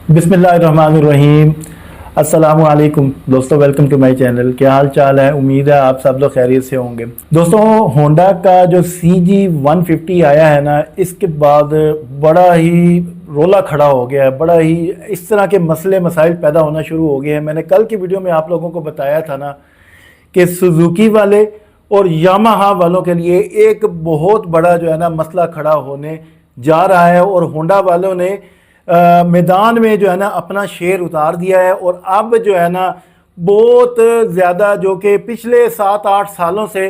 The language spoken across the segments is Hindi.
बिस्मिल्लाहिर्रहमानिर्रहीम। अस्सलामु अलैकुम दोस्तों, वेलकम टू माय चैनल। क्या हाल चाल है? उम्मीद है आप सब लोग खैरियत से होंगे। दोस्तों, होंडा का जो CG150 आया है ना, इसके बाद बड़ा ही रोला खड़ा हो गया है, बड़ा ही इस तरह के मसले मसाइल पैदा होना शुरू हो गए हैं। मैंने कल की वीडियो में आप लोगों को बताया था ना कि सुजुकी वाले और यामाहा वालों के लिए एक बहुत बड़ा जो है ना मसला खड़ा होने जा रहा है, और होंडा वालों ने मैदान में जो है ना अपना शेर उतार दिया है। और अब जो है ना बहुत ज़्यादा, जो कि पिछले 7-8 सालों से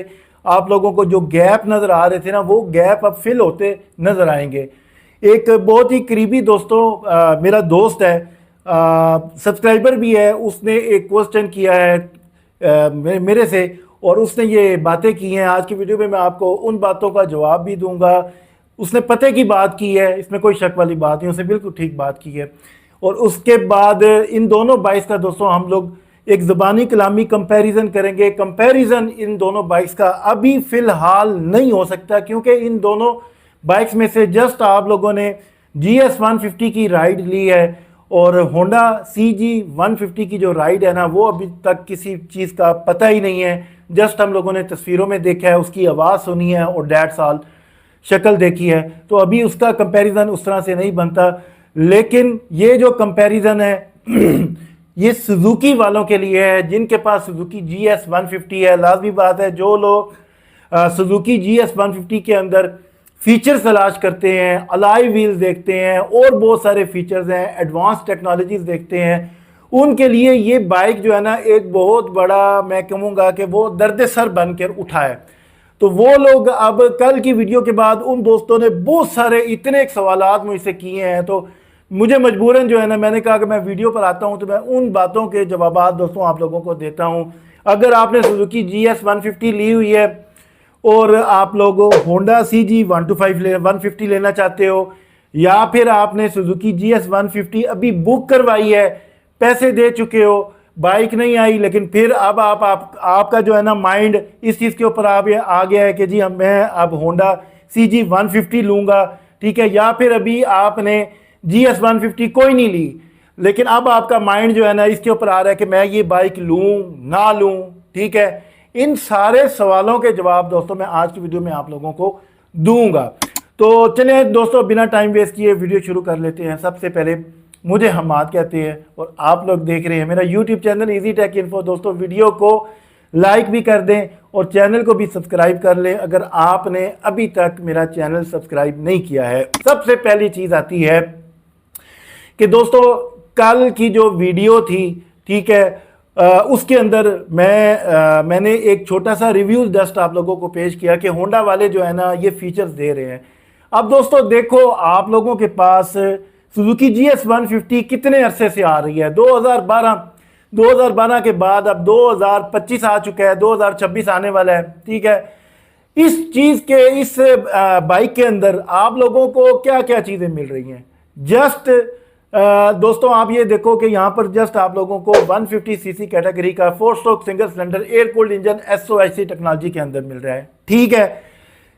आप लोगों को जो गैप नज़र आ रहे थे ना, वो गैप अब फिल होते नज़र आएंगे। एक बहुत ही करीबी दोस्तों, मेरा दोस्त है, सब्सक्राइबर भी है, उसने एक क्वेश्चन किया है मेरे से, और उसने ये बातें की हैं। आज की वीडियो में मैं आपको उन बातों का जवाब भी दूंगा। उसने पते की बात की है, इसमें कोई शक वाली बात नहीं, उसने बिल्कुल ठीक बात की है। और उसके बाद इन दोनों बाइक्स का दोस्तों हम लोग एक ज़बानी कलामी कंपैरिजन करेंगे। कंपैरिजन इन दोनों बाइक्स का अभी फ़िलहाल नहीं हो सकता, क्योंकि इन दोनों बाइक्स में से जस्ट आप लोगों ने GS150 की राइड ली है, और होंडा CG150 की जो राइड है ना, वो अभी तक किसी चीज़ का पता ही नहीं है। जस्ट हम लोगों ने तस्वीरों में देखा है, उसकी आवाज़ सुनी है और 1.5 साल शक्ल देखी है, तो अभी उसका कंपैरिजन उस तरह से नहीं बनता। लेकिन ये जो कंपैरिजन है ये सुजुकी वालों के लिए है, जिनके पास सुजुकी GS150 है। लाजमी बात है, जो लोग सुजुकी GS150 के अंदर फीचर्स तलाश करते हैं, अलाई व्हील्स देखते हैं और बहुत सारे फीचर्स हैं, एडवांस टेक्नोलॉजीज देखते हैं, उनके लिए ये बाइक जो है ना एक बहुत बड़ा, मैं कहूँगा कि वो दर्द सर बन कर उठा है। तो वो लोग अब कल की वीडियो के बाद उन दोस्तों ने बहुत सारे इतने सवालात मुझसे किए हैं, तो मुझे मजबूरन जो है ना, मैंने कहा कि मैं वीडियो पर आता हूं तो मैं उन बातों के जवाबात दोस्तों आप लोगों को देता हूं। अगर आपने सुजुकी GS150 ली हुई है और आप लोग होंडा CG150 लेना चाहते हो, या फिर आपने सुजुकी GS150 अभी बुक करवाई है, पैसे दे चुके हो, बाइक नहीं आई, लेकिन फिर अब आपका जो है ना माइंड इस चीज़ के ऊपर आ गया है कि जी मैं अब होंडा CG150 लूँगा, ठीक है। या फिर अभी आपने GS150 कोई नहीं ली, लेकिन अब आपका माइंड जो है ना इसके ऊपर आ रहा है कि मैं ये बाइक लूँ ना लूँ, ठीक है। इन सारे सवालों के जवाब दोस्तों मैं आज की वीडियो में आप लोगों को दूंगा। तो चलिए दोस्तों, बिना टाइम वेस्ट किए वीडियो शुरू कर लेते हैं। सबसे पहले मुझे हमाद कहते हैं और आप लोग देख रहे हैं मेरा YouTube channel easy take info. दोस्तों, वीडियो को लाइक भी कर दें और चैनल को भी सब्सक्राइब कर लें अगर आपने अभी तक मेरा चैनल सब्सक्राइब नहीं किया है। सबसे पहली चीज़ आती है कि दोस्तों, कल की जो वीडियो थी, ठीक है, उसके अंदर मैंने एक छोटा सा रिव्यू जस्ट आप लोगों को पेश किया कि होंडा वाले जो है ना ये फीचर्स दे रहे हैं। अब दोस्तों देखो, आप लोगों के पास सुजुकी GS150 कितने अरसे से आ रही है? 2012 के बाद अब 2025 आ चुका है, 2026 आने वाला है, ठीक है। इस चीज़ के, इस बाइक के अंदर आप लोगों को क्या क्या चीज़ें मिल रही हैं? जस्ट दोस्तों आप ये देखो कि यहाँ पर जस्ट आप लोगों को 150cc कैटेगरी का 4 stroke single cylinder air cooled engine SOHC technology के अंदर मिल रहा है, ठीक है।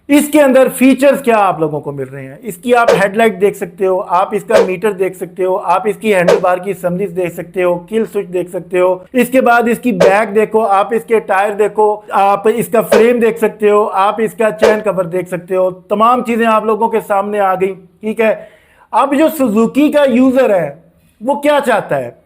इसके अंदर फीचर्स क्या आप लोगों को मिल रहे हैं? इसकी आप हेडलाइट देख सकते हो, आप इसका मीटर देख सकते हो, आप इसकी हैंडल बार की असेंबलीज देख सकते हो, किल स्विच देख सकते हो, इसके बाद इसकी बैक देखो, आप इसके टायर देखो, आप इसका फ्रेम देख सकते हो, आप इसका चैन कवर देख सकते हो। तमाम चीजें आप लोगों के सामने आ गई, ठीक है। अब जो सुजुकी का यूजर है वो क्या चाहता है?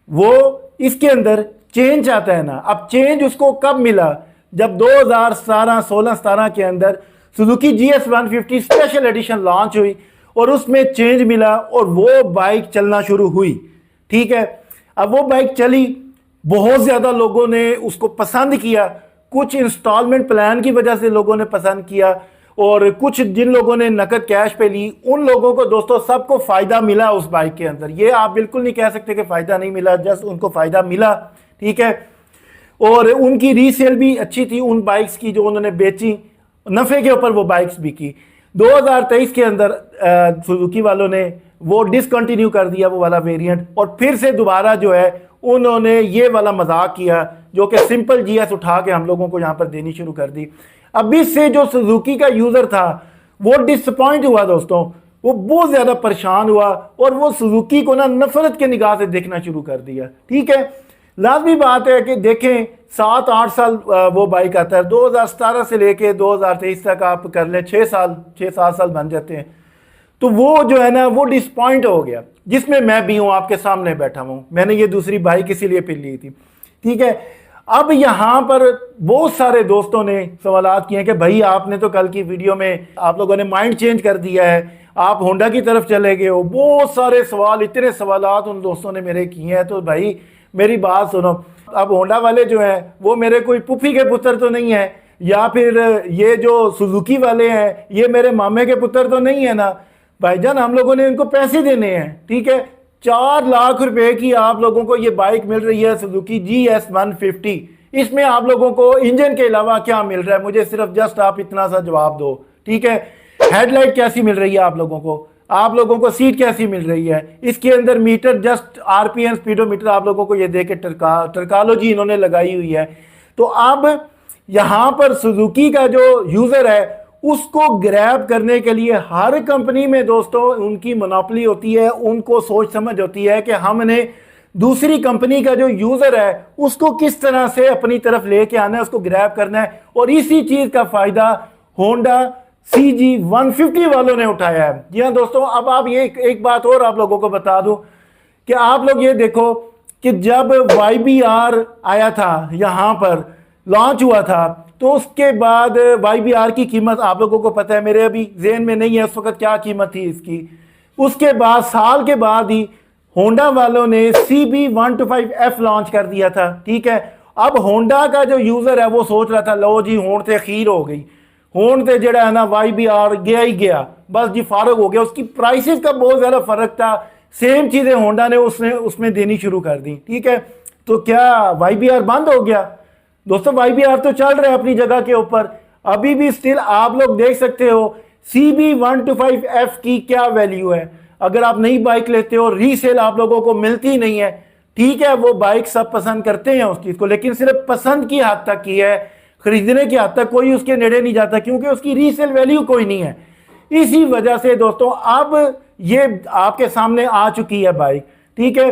वो इसके अंदर चेंज चाहता है ना। अब चेंज उसको कब मिला? जब 2016-17 के अंदर Suzuki GS150 special edition launch हुई और उसमें चेंज मिला और वो बाइक चलना शुरू हुई, ठीक है। अब वो बाइक चली, बहुत ज़्यादा लोगों ने उसको पसंद किया, कुछ इंस्टॉलमेंट प्लान की वजह से लोगों ने पसंद किया, और कुछ जिन लोगों ने नकद कैश पे ली उन लोगों को दोस्तों सबको फ़ायदा मिला उस बाइक के अंदर। ये आप बिल्कुल नहीं कह सकते कि फ़ायदा नहीं मिला, जस्ट उनको फ़ायदा मिला, ठीक है। और उनकी रीसेल भी अच्छी थी उन बाइक्स की जो उन्होंने बेची, नफ़े के ऊपर वो बाइक्स बिकी। 2023 के अंदर सुजुकी वालों ने वो डिसकंटिन्यू कर दिया वो वाला वेरिएंट, और फिर से दोबारा जो है उन्होंने ये वाला मजाक किया जो कि सिंपल GS उठा के हम लोगों को यहाँ पर देनी शुरू कर दी। अभी से जो सुजुकी का यूज़र था वो डिसअपॉइंट हुआ दोस्तों, वो बहुत ज़्यादा परेशान हुआ और वो सुजुकी को ना नफरत के निगाह से देखना शुरू कर दिया। ठीक है, लाजमी बात है कि देखें 7-8 साल वो बाइक आता है, 2017 से लेके 2023 तक आप कर लें, 6-7 साल बन जाते हैं। तो वो जो है ना वो डिसपॉइंट हो गया, जिसमें मैं भी हूँ, आपके सामने बैठा हूँ। मैंने ये दूसरी बाइक इसीलिए फिर ली थी। ठीक है, अब यहाँ पर बहुत सारे दोस्तों ने सवालात किए कि भाई आपने तो कल की वीडियो में आप लोगों ने माइंड चेंज कर दिया है, आप होंडा की तरफ चले गए हो। बहुत सारे सवाल, इतने सवालात उन दोस्तों ने मेरे किए हैं। तो भाई मेरी बात सुनो, अब होंडा वाले जो हैं वो मेरे कोई पुफी के पुत्र तो नहीं है, या फिर ये जो सुजुकी वाले हैं ये मेरे मामे के पुत्र तो नहीं है ना भाईजान। हम लोगों ने इनको पैसे देने हैं। ठीक है, 4 लाख रुपए की आप लोगों को ये बाइक मिल रही है सुजुकी GS150। इसमें आप लोगों को इंजन के अलावा क्या मिल रहा है, मुझे सिर्फ जस्ट आप इतना सा जवाब दो। ठीक है, हेडलाइट कैसी मिल रही है आप लोगों को सीट कैसी मिल रही है, इसके अंदर मीटर जस्ट RPM स्पीडोमीटर आप लोगों को ये दे के टर्कालोजी इन्होंने लगाई हुई है। तो अब यहाँ पर सुजुकी का जो यूजर है उसको ग्रैब करने के लिए हर कंपनी में दोस्तों उनकी मोनोपोली होती है, उनको सोच समझ होती है कि हमने दूसरी कंपनी का जो यूजर है उसको किस तरह से अपनी तरफ लेके आना है, उसको ग्रैब करना है। और इसी चीज का फायदा होंडा CG150 वालों ने उठाया है। जी हाँ दोस्तों, अब आप ये एक बात और आप लोगों को बता दूं कि आप लोग ये देखो कि जब YBR आया था, यहां पर लॉन्च हुआ था, तो उसके बाद YBR की कीमत आप लोगों को पता है, मेरे अभी जेहन में नहीं है उस वक्त क्या कीमत थी इसकी। उसके बाद साल के बाद ही होंडा वालों ने CB125F लॉन्च कर दिया था। ठीक है, अब होंडा का जो यूजर है वो सोच रहा था लो जी होंड से खीर हो गई, होंड से जड़ा है ना YBR गया ही गया, बस जी फारग हो गया। उसकी प्राइसेस का बहुत ज्यादा फर्क था, सेम चीजें होंडा ने उसमें देनी शुरू कर दी। ठीक है, तो क्या YBR बंद हो गया? दोस्तों YBR तो चल रहा है अपनी जगह के ऊपर, अभी भी स्टिल आप लोग देख सकते हो CB125F की क्या वैल्यू है। अगर आप नई बाइक लेते हो, रीसेल आप लोगों को मिलती नहीं है। ठीक है, वो बाइक सब पसंद करते हैं उस चीज को, लेकिन सिर्फ पसंद की हद तक की है, खरीदने की हद तक कोई उसके नेड़े नहीं जाता, क्योंकि उसकी रीसेल वैल्यू कोई नहीं है। इसी वजह से दोस्तों अब ये आपके सामने आ चुकी है बाइक। ठीक है,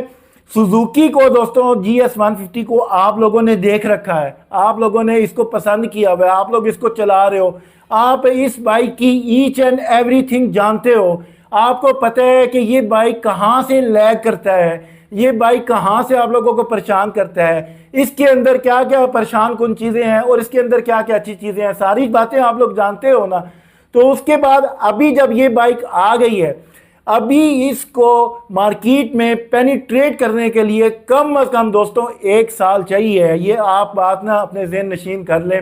सुजुकी को दोस्तों GS150 को आप लोगों ने देख रखा है, आप लोगों ने इसको पसंद किया हुआ है, आप लोग इसको चला रहे हो, आप इस बाइक की ईच एंड एवरीथिंग जानते हो। आपको पता है कि ये बाइक कहाँ से लैग करता है, ये बाइक कहाँ से आप लोगों को परेशान करता है, इसके अंदर क्या क्या परेशान कुन चीज़ें हैं और इसके अंदर क्या क्या अच्छी चीज़ें हैं, सारी बातें आप लोग जानते हो ना। तो उसके बाद अभी जब ये बाइक आ गई है, अभी इसको मार्केट में पेनिट्रेट करने के लिए कम अज कम दोस्तों 1 साल चाहिए। ये आप बात ना अपने ज़हन नशीन कर लें।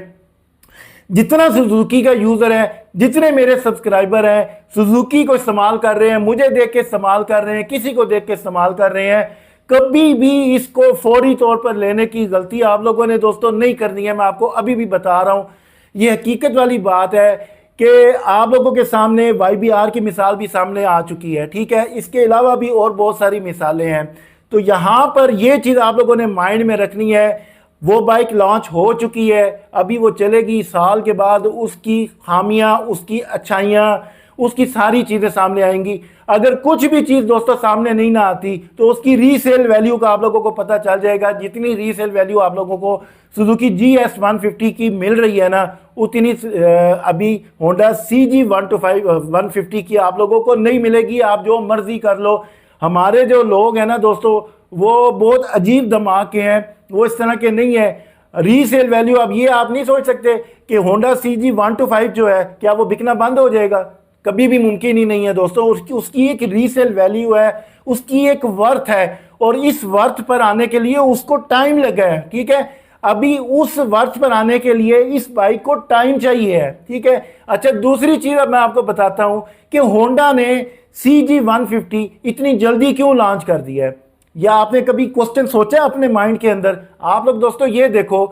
जितना सुजुकी का यूज़र है, जितने मेरे सब्सक्राइबर हैं सुजुकी को इस्तेमाल कर रहे हैं, मुझे देख के इस्तेमाल कर रहे हैं, किसी को देख के इस्तेमाल कर रहे हैं, कभी भी इसको फौरी तौर पर लेने की गलती आप लोगों ने दोस्तों नहीं करनी है। मैं आपको अभी भी बता रहा हूँ, ये हकीकत वाली बात है कि आप लोगों के सामने YBR की मिसाल भी सामने आ चुकी है। ठीक है, इसके अलावा भी और बहुत सारी मिसालें हैं। तो यहाँ पर ये चीज़ आप लोगों ने माइंड में रखनी है। वो बाइक लॉन्च हो चुकी है, अभी वो चलेगी, साल के बाद उसकी खामियां, उसकी अच्छाइयाँ, उसकी सारी चीज़ें सामने आएंगी। अगर कुछ भी चीज़ दोस्तों सामने नहीं ना आती तो उसकी रीसेल वैल्यू का आप लोगों को पता चल जाएगा। जितनी रीसेल वैल्यू आप लोगों को सुजुकी GS150 की मिल रही है ना, उतनी अभी होंडा CG150 की आप लोगों को नहीं मिलेगी। आप जो मर्जी कर लो। हमारे जो लोग हैं ना दोस्तों, वो बहुत अजीब दिमाग के हैं, वो इस तरह के नहीं है। रीसेल वैल्यू, अब ये आप नहीं सोच सकते कि होंडा CG125 जो है क्या वो बिकना बंद हो जाएगा, कभी भी मुमकिन ही नहीं है दोस्तों। उसकी एक रीसेल वैल्यू है, उसकी एक वर्थ है, और इस वर्थ पर आने के लिए उसको टाइम लगा है। ठीक है, अभी उस वर्थ पर आने के लिए इस बाइक को टाइम चाहिए है। ठीक है, अच्छा दूसरी चीज अब मैं आपको बताता हूं कि होंडा ने CG150 इतनी जल्दी क्यों लॉन्च कर दिया है। या आपने कभी क्वेश्चन सोचा अपने माइंड के अंदर? आप लोग दोस्तों ये देखो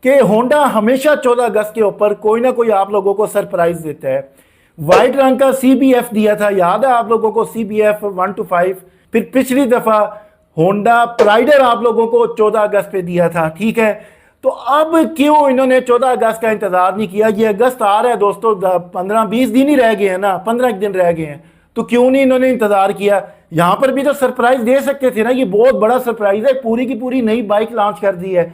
कि होंडा हमेशा 14 अगस्त के ऊपर कोई ना कोई आप लोगों को सरप्राइज देता है। व्हाइट रंग का CBF दिया था, याद है आप लोगों को, CBF 125। फिर पिछली दफा होंडा प्राइडर आप लोगों को 14 अगस्त पे दिया था। ठीक है, तो अब क्यों इन्होंने 14 अगस्त का इंतजार नहीं किया? ये अगस्त आ रहा है दोस्तों, 15-20 दिन ही रह गए हैं ना, 15 दिन रह गए हैं। तो क्यों नहीं इन्होंने इंतजार किया? यहां पर भी तो सरप्राइज दे सकते थे ना, ये बहुत बड़ा सरप्राइज है, पूरी की पूरी नई बाइक लॉन्च कर दी है।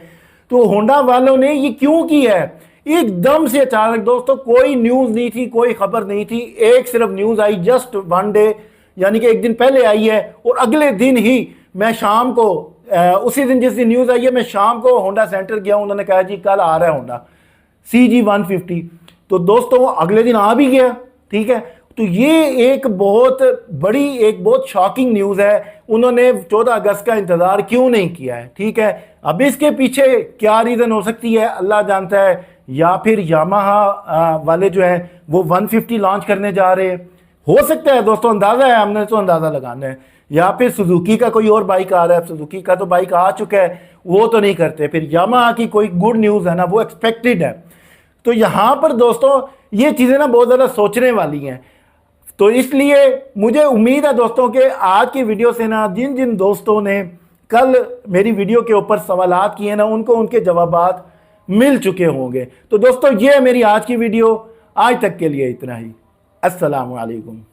तो होंडा वालों ने ये क्यों किया है? एकदम से अचानक दोस्तों, कोई न्यूज नहीं थी, कोई खबर नहीं थी, एक सिर्फ news I just one day, यानी कि एक दिन पहले आई है, और अगले दिन ही मैं शाम को उसी दिन जिस दिन न्यूज आई है, मैं शाम को होंडा सेंटर गया, उन्होंने कहा जी कल आ रहा है होंडा CG150। तो दोस्तों अगले दिन आ भी गया, ठीक है। तो ये एक बहुत बड़ी, एक बहुत शॉकिंग न्यूज़ है। उन्होंने 14 अगस्त का इंतज़ार क्यों नहीं किया है, ठीक है। अब इसके पीछे क्या रीज़न हो सकती है अल्लाह जानता है, या फिर यामाहा वाले जो हैं वो 150 लॉन्च करने जा रहे हैं, हो सकता है दोस्तों, अंदाज़ा है, हमने तो अंदाज़ा लगाना है। या फिर सुजुकी का कोई और बाइक आ रहा है, सुजुकी का तो बाइक आ चुका है, वो तो नहीं करते। फिर यामाहा की कोई गुड न्यूज़ है ना, वो एक्सपेक्टेड है। तो यहाँ पर दोस्तों ये चीज़ें ना बहुत ज़्यादा सोचने वाली हैं। तो इसलिए मुझे उम्मीद है दोस्तों कि आज की वीडियो से ना, जिन जिन दोस्तों ने कल मेरी वीडियो के ऊपर सवालात किए ना, उनको उनके जवाबात मिल चुके होंगे। तो दोस्तों ये है मेरी आज की वीडियो, आज तक के लिए इतना ही। अस्सलाम वालेकुम।